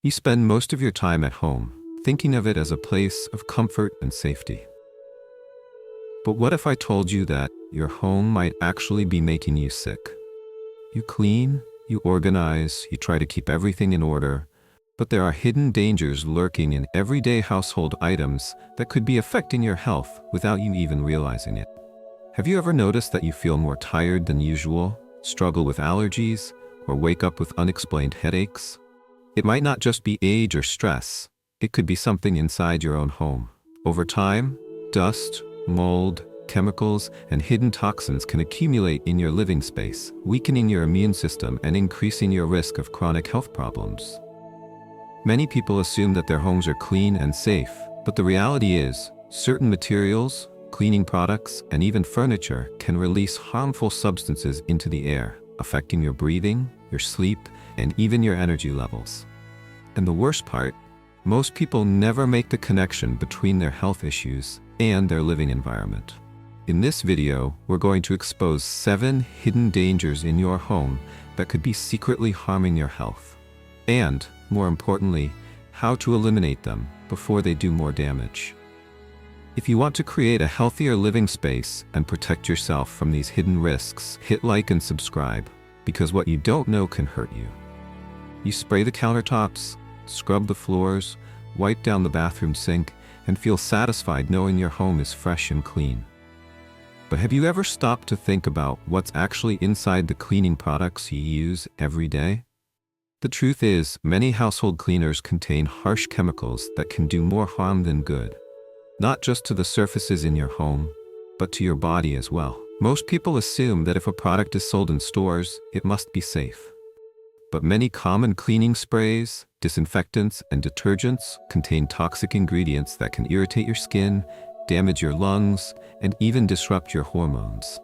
You spend most of your time at home, thinking of it as a place of comfort and safety. But what if I told you that your home might actually be making you sick? You clean, you organize, you try to keep everything in order, but there are hidden dangers lurking in everyday household items that could be affecting your health without you even realizing it. Have you ever noticed that you feel more tired than usual, struggle with allergies, or wake up with unexplained headaches? It might not just be age or stress. It could be something inside your own home. Over time, dust, mold, chemicals, and hidden toxins can accumulate in your living space, weakening your immune system and increasing your risk of chronic health problems. Many people assume that their homes are clean and safe, but the reality is, certain materials, cleaning products, and even furniture can release harmful substances into the air, affecting your breathing, your sleep, and even your energy levels. And the worst part, most people never make the connection between their health issues and their living environment. In this video, we're going to expose 7 hidden dangers in your home that could be secretly harming your health. And, more importantly, how to eliminate them before they do more damage. If you want to create a healthier living space and protect yourself from these hidden risks, hit like and subscribe, because what you don't know can hurt you. You spray the countertops, scrub the floors, wipe down the bathroom sink, and feel satisfied knowing your home is fresh and clean. But have you ever stopped to think about what's actually inside the cleaning products you use every day? The truth is, many household cleaners contain harsh chemicals that can do more harm than good. Not just to the surfaces in your home, but to your body as well. Most people assume that if a product is sold in stores, it must be safe. But many common cleaning sprays, disinfectants, and detergents contain toxic ingredients that can irritate your skin, damage your lungs, and even disrupt your hormones.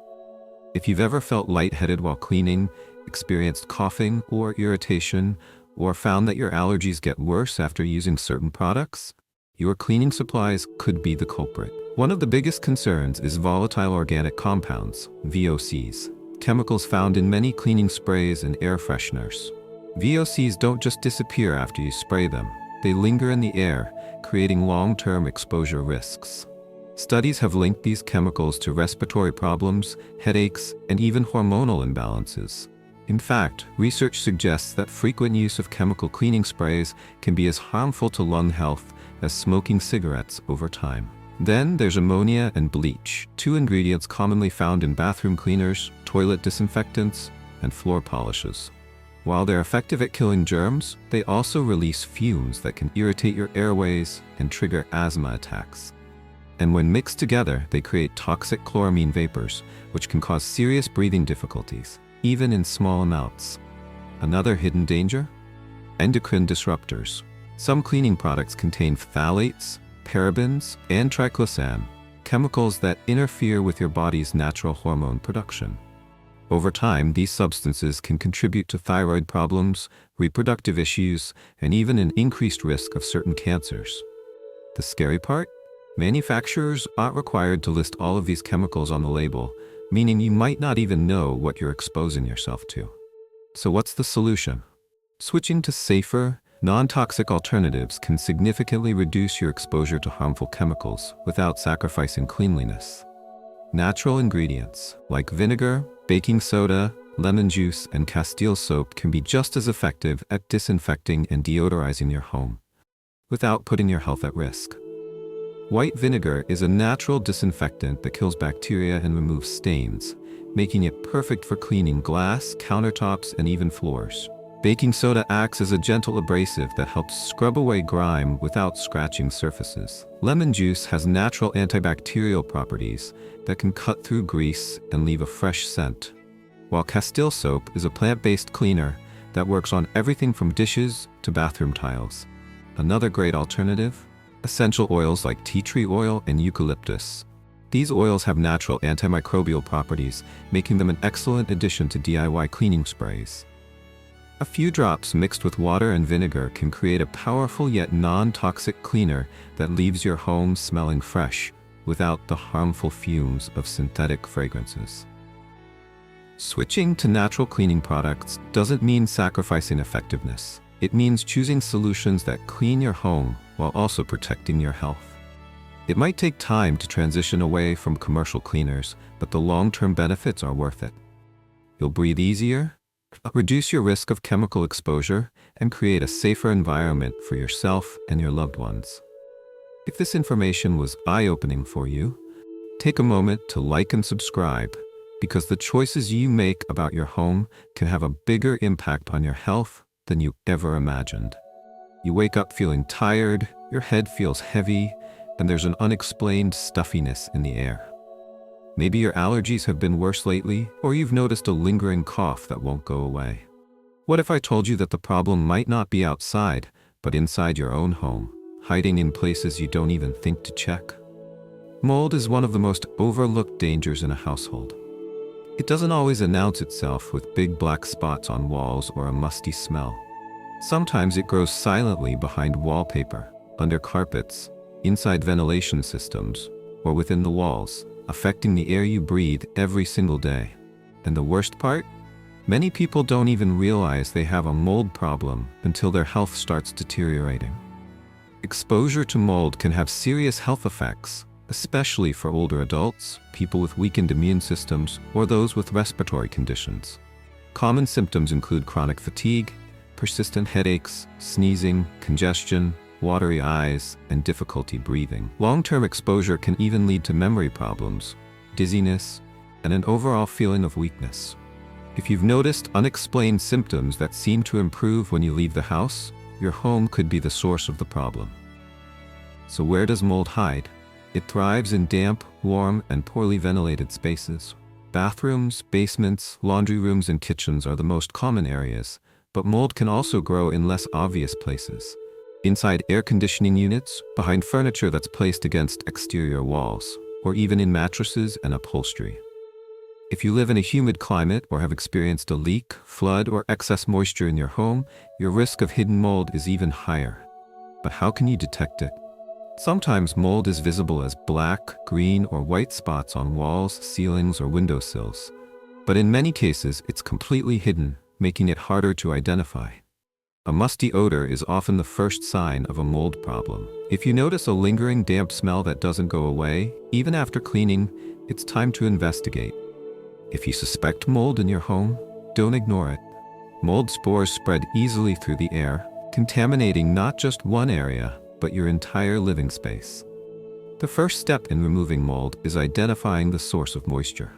If you've ever felt lightheaded while cleaning, experienced coughing or irritation, or found that your allergies get worse after using certain products, your cleaning supplies could be the culprit. One of the biggest concerns is volatile organic compounds, VOCs, chemicals found in many cleaning sprays and air fresheners. VOCs don't just disappear after you spray them. They linger in the air, creating long-term exposure risks. Studies have linked these chemicals to respiratory problems, headaches, and even hormonal imbalances. In fact, research suggests that frequent use of chemical cleaning sprays can be as harmful to lung health as smoking cigarettes over time. Then there's ammonia and bleach, 2 ingredients commonly found in bathroom cleaners, toilet disinfectants, and floor polishes. While they're effective at killing germs, they also release fumes that can irritate your airways and trigger asthma attacks. And when mixed together, they create toxic chloramine vapors, which can cause serious breathing difficulties, even in small amounts. Another hidden danger? Endocrine disruptors. Some cleaning products contain phthalates, parabens, and triclosan, chemicals that interfere with your body's natural hormone production. Over time, these substances can contribute to thyroid problems, reproductive issues, and even an increased risk of certain cancers. The scary part? Manufacturers aren't required to list all of these chemicals on the label, meaning you might not even know what you're exposing yourself to. So what's the solution? Switching to safer, non-toxic alternatives can significantly reduce your exposure to harmful chemicals without sacrificing cleanliness. Natural ingredients like vinegar, baking soda, lemon juice, and Castile soap can be just as effective at disinfecting and deodorizing your home, without putting your health at risk. White vinegar is a natural disinfectant that kills bacteria and removes stains, making it perfect for cleaning glass, countertops, and even floors. Baking soda acts as a gentle abrasive that helps scrub away grime without scratching surfaces. Lemon juice has natural antibacterial properties that can cut through grease and leave a fresh scent. While Castile soap is a plant-based cleaner that works on everything from dishes to bathroom tiles. Another great alternative? Essential oils like tea tree oil and eucalyptus. These oils have natural antimicrobial properties, making them an excellent addition to DIY cleaning sprays. A few drops mixed with water and vinegar can create a powerful yet non-toxic cleaner that leaves your home smelling fresh, without the harmful fumes of synthetic fragrances. Switching to natural cleaning products doesn't mean sacrificing effectiveness. It means choosing solutions that clean your home while also protecting your health. It might take time to transition away from commercial cleaners, but the long-term benefits are worth it. You'll breathe easier, reduce your risk of chemical exposure, and create a safer environment for yourself and your loved ones. If this information was eye-opening for you, take a moment to like and subscribe, because the choices you make about your home can have a bigger impact on your health than you ever imagined. You wake up feeling tired, your head feels heavy, and there's an unexplained stuffiness in the air. Maybe your allergies have been worse lately, or you've noticed a lingering cough that won't go away. What if I told you that the problem might not be outside, but inside your own home, hiding in places you don't even think to check? Mold is one of the most overlooked dangers in a household. It doesn't always announce itself with big black spots on walls or a musty smell. Sometimes it grows silently behind wallpaper, under carpets, inside ventilation systems, or within the walls, affecting the air you breathe every single day. And the worst part? Many people don't even realize they have a mold problem until their health starts deteriorating. Exposure to mold can have serious health effects, especially for older adults, people with weakened immune systems, or those with respiratory conditions. Common symptoms include chronic fatigue, persistent headaches, sneezing, congestion, watery eyes, and difficulty breathing. Long-term exposure can even lead to memory problems, dizziness, and an overall feeling of weakness. If you've noticed unexplained symptoms that seem to improve when you leave the house, your home could be the source of the problem. So where does mold hide? It thrives in damp, warm, and poorly ventilated spaces. Bathrooms, basements, laundry rooms, and kitchens are the most common areas, but mold can also grow in less obvious places. Inside air conditioning units, behind furniture that's placed against exterior walls, or even in mattresses and upholstery. If you live in a humid climate or have experienced a leak, flood, or excess moisture in your home, your risk of hidden mold is even higher. But how can you detect it? Sometimes mold is visible as black, green, or white spots on walls, ceilings, or windowsills. But in many cases, it's completely hidden, making it harder to identify. A musty odor is often the first sign of a mold problem. If you notice a lingering damp smell that doesn't go away, even after cleaning, it's time to investigate. If you suspect mold in your home, don't ignore it. Mold spores spread easily through the air, contaminating not just one area, but your entire living space. The first step in removing mold is identifying the source of moisture.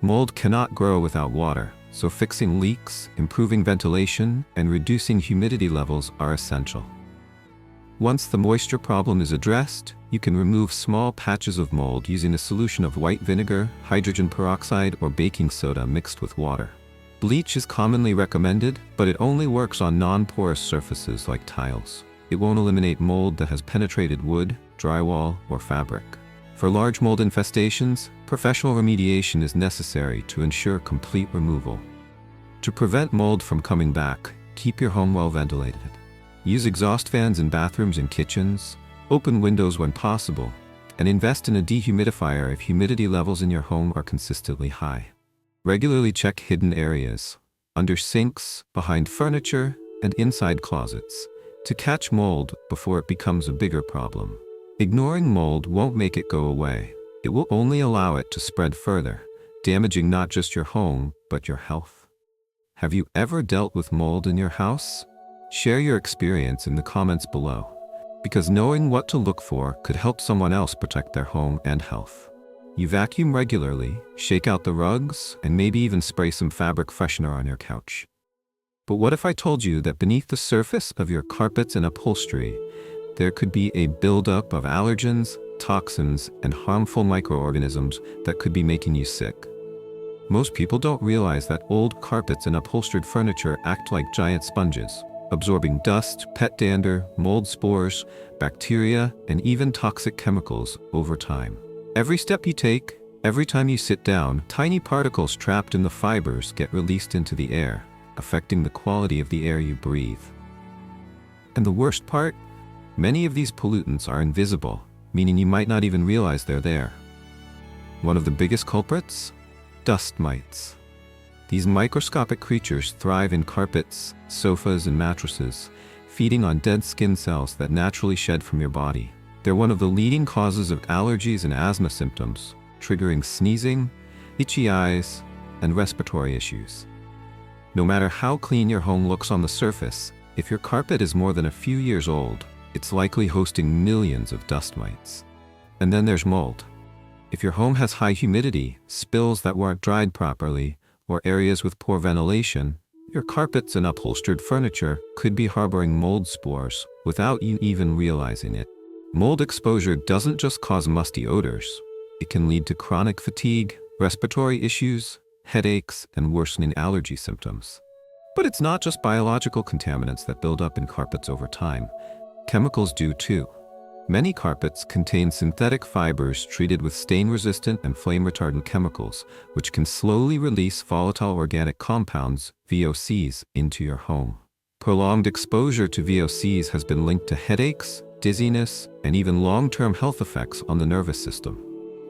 Mold cannot grow without water, so fixing leaks, improving ventilation, and reducing humidity levels are essential. Once the moisture problem is addressed, you can remove small patches of mold using a solution of white vinegar, hydrogen peroxide, or baking soda mixed with water. Bleach is commonly recommended, but it only works on non-porous surfaces like tiles. It won't eliminate mold that has penetrated wood, drywall, or fabric. For large mold infestations, professional remediation is necessary to ensure complete removal. To prevent mold from coming back, keep your home well ventilated. Use exhaust fans in bathrooms and kitchens, open windows when possible, and invest in a dehumidifier if humidity levels in your home are consistently high. Regularly check hidden areas, under sinks, behind furniture, and inside closets, to catch mold before it becomes a bigger problem. Ignoring mold won't make it go away. It will only allow it to spread further, damaging not just your home, but your health. Have you ever dealt with mold in your house? Share your experience in the comments below, because knowing what to look for could help someone else protect their home and health. You vacuum regularly, shake out the rugs, and maybe even spray some fabric freshener on your couch. But what if I told you that beneath the surface of your carpets and upholstery, there could be a buildup of allergens, toxins, and harmful microorganisms that could be making you sick? Most people don't realize that old carpets and upholstered furniture act like giant sponges, absorbing dust, pet dander, mold spores, bacteria, and even toxic chemicals over time. Every step you take, every time you sit down, tiny particles trapped in the fibers get released into the air, affecting the quality of the air you breathe. And the worst part? Many of these pollutants are invisible, meaning you might not even realize they're there. One of the biggest culprits? Dust mites. These microscopic creatures thrive in carpets, sofas, and mattresses, feeding on dead skin cells that naturally shed from your body. They're one of the leading causes of allergies and asthma symptoms, triggering sneezing, itchy eyes, and respiratory issues. No matter how clean your home looks on the surface, if your carpet is more than a few years old, it's likely hosting millions of dust mites. And then there's mold. If your home has high humidity, spills that weren't dried properly, or areas with poor ventilation, your carpets and upholstered furniture could be harboring mold spores without you even realizing it. Mold exposure doesn't just cause musty odors. It can lead to chronic fatigue, respiratory issues, headaches, and worsening allergy symptoms. But it's not just biological contaminants that build up in carpets over time. Chemicals do too. Many carpets contain synthetic fibers treated with stain-resistant and flame-retardant chemicals, which can slowly release volatile organic compounds, VOCs, into your home. Prolonged exposure to VOCs has been linked to headaches, dizziness, and even long-term health effects on the nervous system.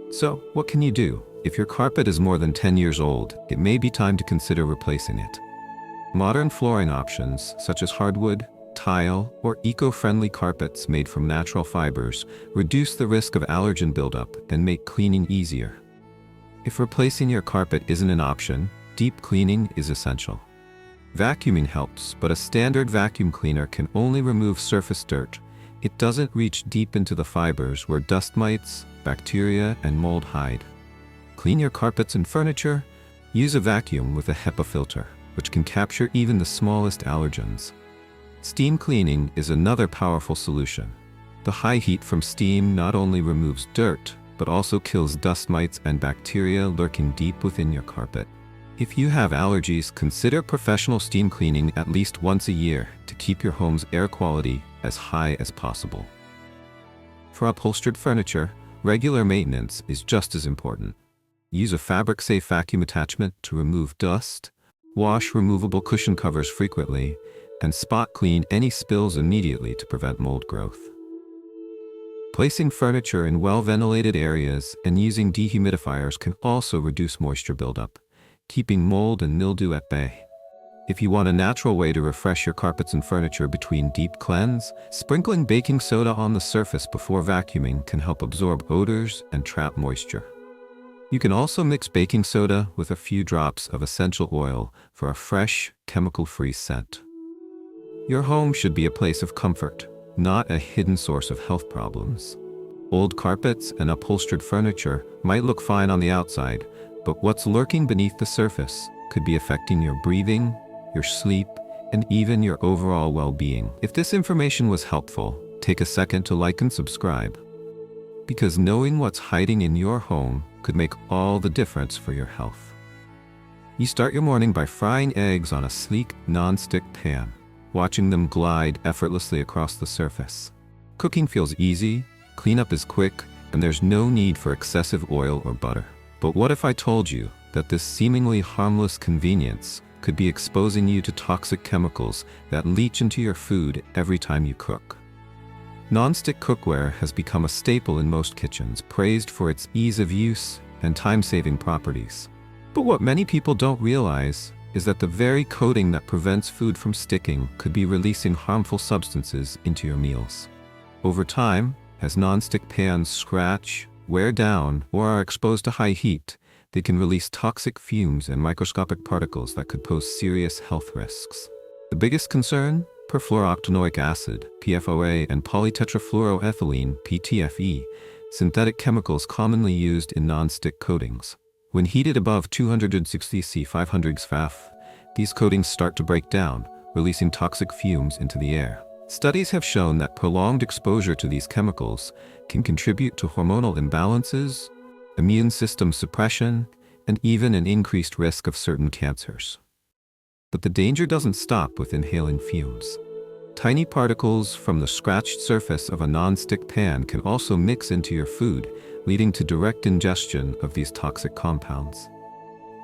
So, what can you do? If your carpet is more than 10 years old, it may be time to consider replacing it. Modern flooring options, such as hardwood, tile, or eco-friendly carpets made from natural fibers, reduce the risk of allergen buildup and make cleaning easier. If replacing your carpet isn't an option, deep cleaning is essential. Vacuuming helps, but a standard vacuum cleaner can only remove surface dirt. It doesn't reach deep into the fibers where dust mites, bacteria, and mold hide. Clean your carpets and furniture? Use a vacuum with a HEPA filter, which can capture even the smallest allergens. Steam cleaning is another powerful solution. The high heat from steam not only removes dirt, but also kills dust mites and bacteria lurking deep within your carpet. If you have allergies, consider professional steam cleaning at least once a year to keep your home's air quality as high as possible. For upholstered furniture, regular maintenance is just as important. Use a fabric-safe vacuum attachment to remove dust, wash removable cushion covers frequently, and spot clean any spills immediately to prevent mold growth. Placing furniture in well-ventilated areas and using dehumidifiers can also reduce moisture buildup, keeping mold and mildew at bay. If you want a natural way to refresh your carpets and furniture between deep cleans, sprinkling baking soda on the surface before vacuuming can help absorb odors and trap moisture. You can also mix baking soda with a few drops of essential oil for a fresh, chemical-free scent. Your home should be a place of comfort, not a hidden source of health problems. Old carpets and upholstered furniture might look fine on the outside, but what's lurking beneath the surface could be affecting your breathing, your sleep, and even your overall well-being. If this information was helpful, take a second to like and subscribe, because knowing what's hiding in your home could make all the difference for your health. You start your morning by frying eggs on a sleek, non-stick pan, watching them glide effortlessly across the surface. Cooking feels easy, cleanup is quick, and there's no need for excessive oil or butter. But what if I told you that this seemingly harmless convenience could be exposing you to toxic chemicals that leach into your food every time you cook? Non-stick cookware has become a staple in most kitchens, praised for its ease of use and time-saving properties. But what many people don't realize is that the very coating that prevents food from sticking could be releasing harmful substances into your meals. Over time, as non-stick pans scratch, wear down, or are exposed to high heat, they can release toxic fumes and microscopic particles that could pose serious health risks. The biggest concern? Perfluorooctanoic acid, PFOA, and polytetrafluoroethylene, PTFE, synthetic chemicals commonly used in non-stick coatings. When heated above 260 C 500 GFF, these coatings start to break down, releasing toxic fumes into the air. Studies have shown that prolonged exposure to these chemicals can contribute to hormonal imbalances, immune system suppression, and even an increased risk of certain cancers. But the danger doesn't stop with inhaling fumes. Tiny particles from the scratched surface of a non-stick pan can also mix into your food, leading to direct ingestion of these toxic compounds.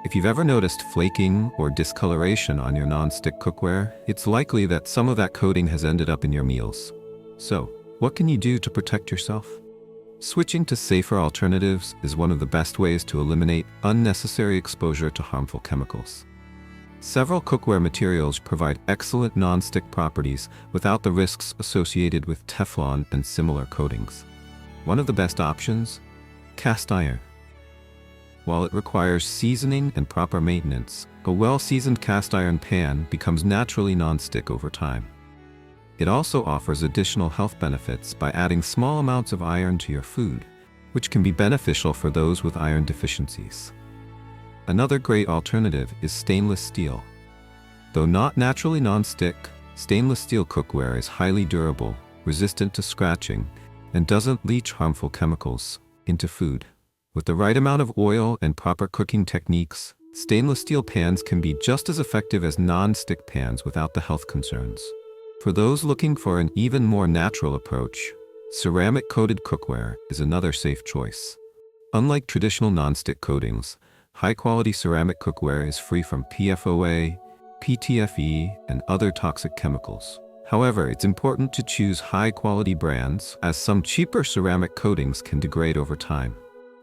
If you've ever noticed flaking or discoloration on your non-stick cookware, it's likely that some of that coating has ended up in your meals. So, what can you do to protect yourself? Switching to safer alternatives is one of the best ways to eliminate unnecessary exposure to harmful chemicals. Several cookware materials provide excellent non-stick properties without the risks associated with Teflon and similar coatings. One of the best options? Cast iron. While it requires seasoning and proper maintenance, a well-seasoned cast iron pan becomes naturally non-stick over time. It also offers additional health benefits by adding small amounts of iron to your food, which can be beneficial for those with iron deficiencies. Another great alternative is stainless steel. Though not naturally non-stick, stainless steel cookware is highly durable, resistant to scratching, and doesn't leach harmful chemicals into food. With the right amount of oil and proper cooking techniques, stainless steel pans can be just as effective as non-stick pans without the health concerns. For those looking for an even more natural approach, ceramic-coated cookware is another safe choice. Unlike traditional non-stick coatings, high-quality ceramic cookware is free from PFOA, PTFE, and other toxic chemicals. However, it's important to choose high-quality brands, as some cheaper ceramic coatings can degrade over time.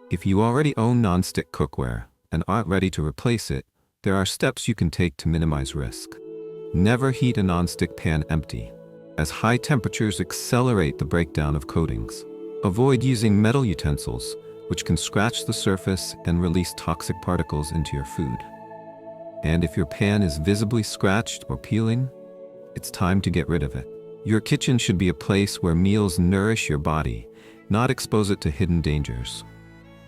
If you already own non-stick cookware and aren't ready to replace it, there are steps you can take to minimize risk. Never heat a non-stick pan empty, as high temperatures accelerate the breakdown of coatings. Avoid using metal utensils, which can scratch the surface and release toxic particles into your food. And if your pan is visibly scratched or peeling, it's time to get rid of it. Your kitchen should be a place where meals nourish your body, not expose it to hidden dangers.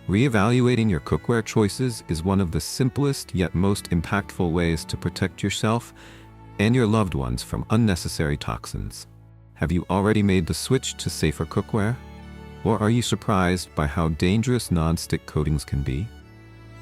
Reevaluating your cookware choices is one of the simplest yet most impactful ways to protect yourself and your loved ones from unnecessary toxins. Have you already made the switch to safer cookware? Or are you surprised by how dangerous non-stick coatings can be?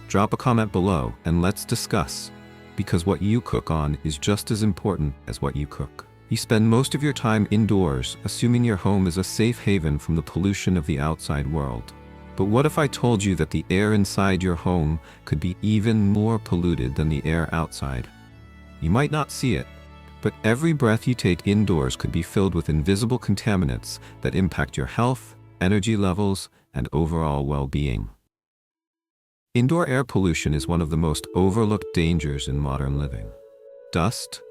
Drop a comment below and let's discuss, because what you cook on is just as important as what you cook. You spend most of your time indoors, assuming your home is a safe haven from the pollution of the outside world. But what if I told you that the air inside your home could be even more polluted than the air outside? You might not see it, but every breath you take indoors could be filled with invisible contaminants that impact your health, energy levels, and overall well-being. Indoor air pollution is one of the most overlooked dangers in modern living. Dust,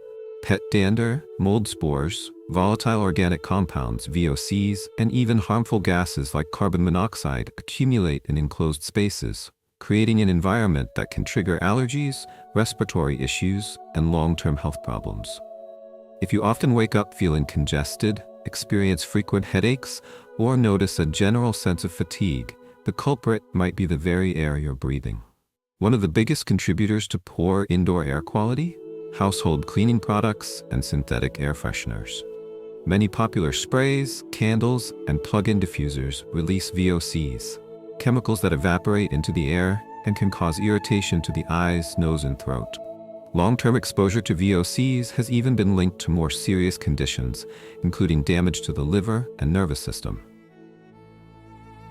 pet dander, mold spores, volatile organic compounds, VOCs, and even harmful gases like carbon monoxide accumulate in enclosed spaces, creating an environment that can trigger allergies, respiratory issues, and long-term health problems. If you often wake up feeling congested, experience frequent headaches, or notice a general sense of fatigue, the culprit might be the very air you're breathing. One of the biggest contributors to poor indoor air quality? Household cleaning products and synthetic air fresheners. Many popular sprays, candles, and plug-in diffusers release VOCs, chemicals that evaporate into the air and can cause irritation to the eyes, nose, and throat. Long-term exposure to VOCs has even been linked to more serious conditions, including damage to the liver and nervous system.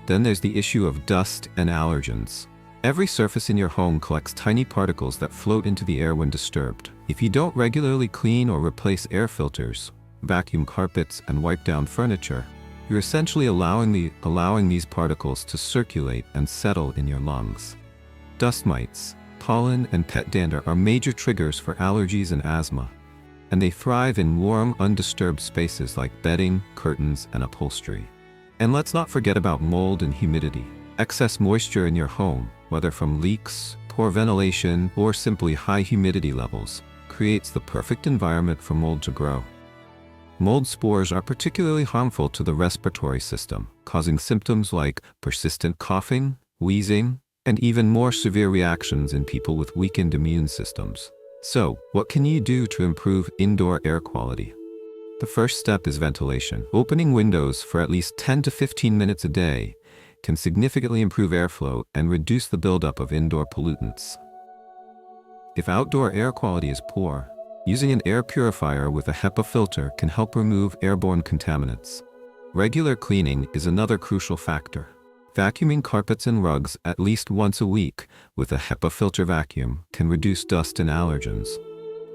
Then there's the issue of dust and allergens. Every surface in your home collects tiny particles that float into the air when disturbed. If you don't regularly clean or replace air filters, vacuum carpets, and wipe down furniture, you're essentially allowing these particles to circulate and settle in your lungs. Dust mites, pollen, and pet dander are major triggers for allergies and asthma, and they thrive in warm, undisturbed spaces like bedding, curtains, and upholstery. And let's not forget about mold and humidity. Excess moisture in your home, whether from leaks, poor ventilation, or simply high humidity levels, creates the perfect environment for mold to grow. Mold spores are particularly harmful to the respiratory system, causing symptoms like persistent coughing, wheezing, and even more severe reactions in people with weakened immune systems. So, what can you do to improve indoor air quality? The first step is ventilation. Opening windows for at least 10 to 15 minutes a day can significantly improve airflow and reduce the buildup of indoor pollutants. If outdoor air quality is poor, using an air purifier with a HEPA filter can help remove airborne contaminants. Regular cleaning is another crucial factor. Vacuuming carpets and rugs at least once a week with a HEPA filter vacuum can reduce dust and allergens.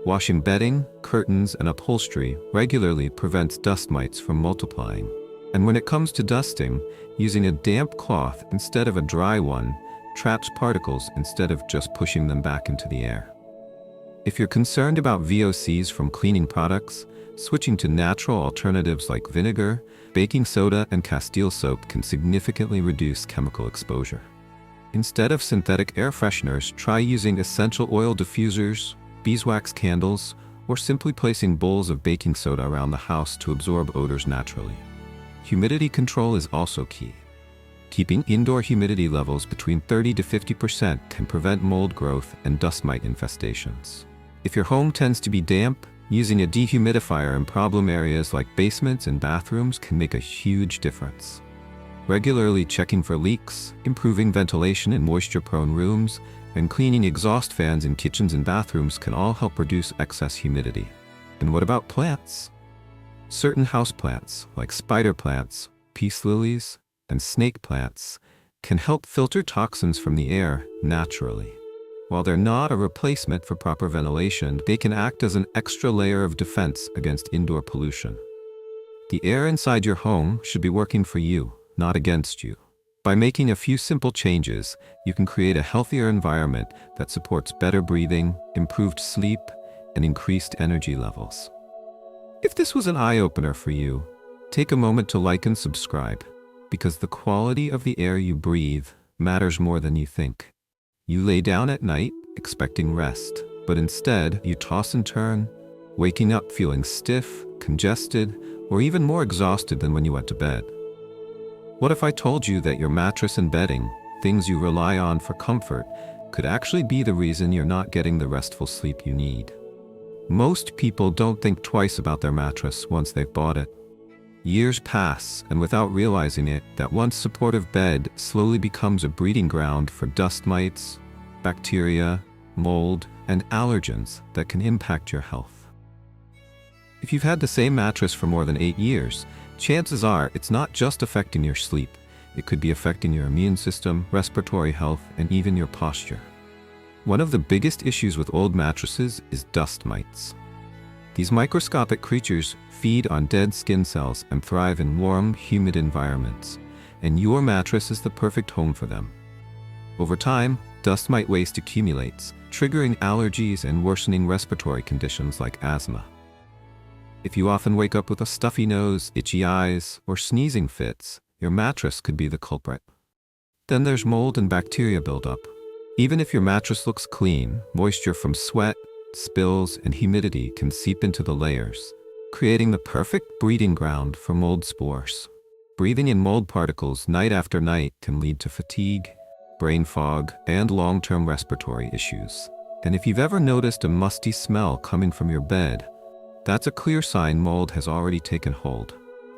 Washing bedding, curtains, and upholstery regularly prevents dust mites from multiplying. And when it comes to dusting, using a damp cloth instead of a dry one traps particles instead of just pushing them back into the air. If you're concerned about VOCs from cleaning products, switching to natural alternatives like vinegar, baking soda, and Castile soap can significantly reduce chemical exposure. Instead of synthetic air fresheners, try using essential oil diffusers, beeswax candles, or simply placing bowls of baking soda around the house to absorb odors naturally. Humidity control is also key. Keeping indoor humidity levels between 30 to 50% can prevent mold growth and dust mite infestations. If your home tends to be damp, using a dehumidifier in problem areas like basements and bathrooms can make a huge difference. Regularly checking for leaks, improving ventilation in moisture-prone rooms, and cleaning exhaust fans in kitchens and bathrooms can all help reduce excess humidity. And what about plants? Certain houseplants, like spider plants, peace lilies, and snake plants, can help filter toxins from the air naturally. While they're not a replacement for proper ventilation, they can act as an extra layer of defense against indoor pollution. The air inside your home should be working for you, not against you. By making a few simple changes, you can create a healthier environment that supports better breathing, improved sleep, and increased energy levels. If this was an eye-opener for you, take a moment to like and subscribe, because the quality of the air you breathe matters more than you think. You lay down at night expecting rest, but instead you toss and turn, waking up feeling stiff, congested, or even more exhausted than when you went to bed. What if I told you that your mattress and bedding, things you rely on for comfort, could actually be the reason you're not getting the restful sleep you need? Most people don't think twice about their mattress once they've bought it. Years pass, and without realizing it, that once supportive bed slowly becomes a breeding ground for dust mites, bacteria, mold, and allergens that can impact your health. If you've had the same mattress for more than 8 years, chances are it's not just affecting your sleep. It could be affecting your immune system, respiratory health, and even your posture. One of the biggest issues with old mattresses is dust mites. These microscopic creatures feed on dead skin cells and thrive in warm, humid environments, and your mattress is the perfect home for them. Over time, dust mite waste accumulates, triggering allergies and worsening respiratory conditions like asthma. If you often wake up with a stuffy nose, itchy eyes, or sneezing fits, your mattress could be the culprit. Then there's mold and bacteria buildup. Even if your mattress looks clean, moisture from sweat, spills, and humidity can seep into the layers, creating the perfect breeding ground for mold spores. Breathing in mold particles night after night can lead to fatigue, brain fog, and long-term respiratory issues. And if you've ever noticed a musty smell coming from your bed, that's a clear sign mold has already taken hold.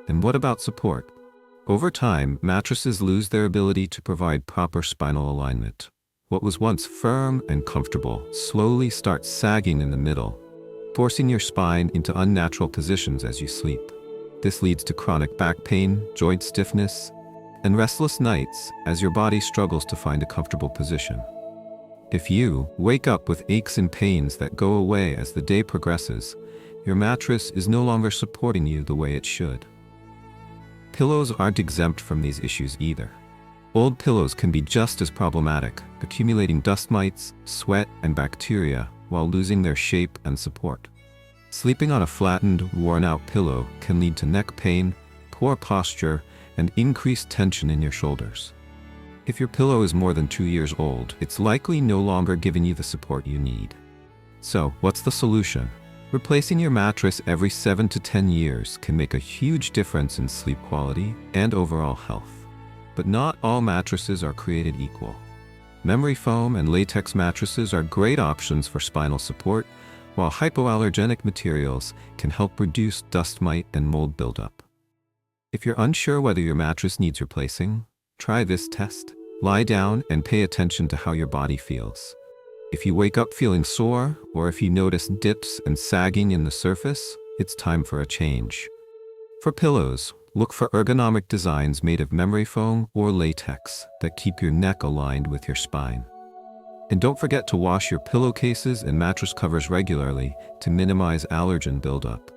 And what about support? Over time, mattresses lose their ability to provide proper spinal alignment. What was once firm and comfortable slowly starts sagging in the middle, forcing your spine into unnatural positions as you sleep. This leads to chronic back pain, joint stiffness, and restless nights as your body struggles to find a comfortable position. If you wake up with aches and pains that go away as the day progresses, your mattress is no longer supporting you the way it should. Pillows aren't exempt from these issues either. Old pillows can be just as problematic, accumulating dust mites, sweat, and bacteria while losing their shape and support. Sleeping on a flattened, worn-out pillow can lead to neck pain, poor posture, and increased tension in your shoulders. If your pillow is more than 2 years old, it's likely no longer giving you the support you need. So, what's the solution? Replacing your mattress every 7 to 10 years can make a huge difference in sleep quality and overall health. But not all mattresses are created equal. Memory foam and latex mattresses are great options for spinal support, while hypoallergenic materials can help reduce dust mite and mold buildup. If you're unsure whether your mattress needs replacing, try this test. Lie down and pay attention to how your body feels. If you wake up feeling sore, or if you notice dips and sagging in the surface, it's time for a change. For pillows, look for ergonomic designs made of memory foam or latex that keep your neck aligned with your spine. And don't forget to wash your pillowcases and mattress covers regularly to minimize allergen buildup.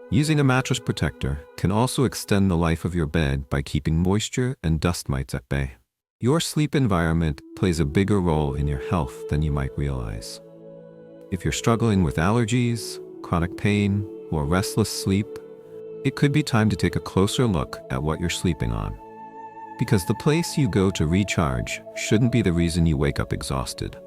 Using a mattress protector can also extend the life of your bed by keeping moisture and dust mites at bay. Your sleep environment plays a bigger role in your health than you might realize. If you're struggling with allergies, chronic pain, or restless sleep, it could be time to take a closer look at what you're sleeping on. Because the place you go to recharge shouldn't be the reason you wake up exhausted.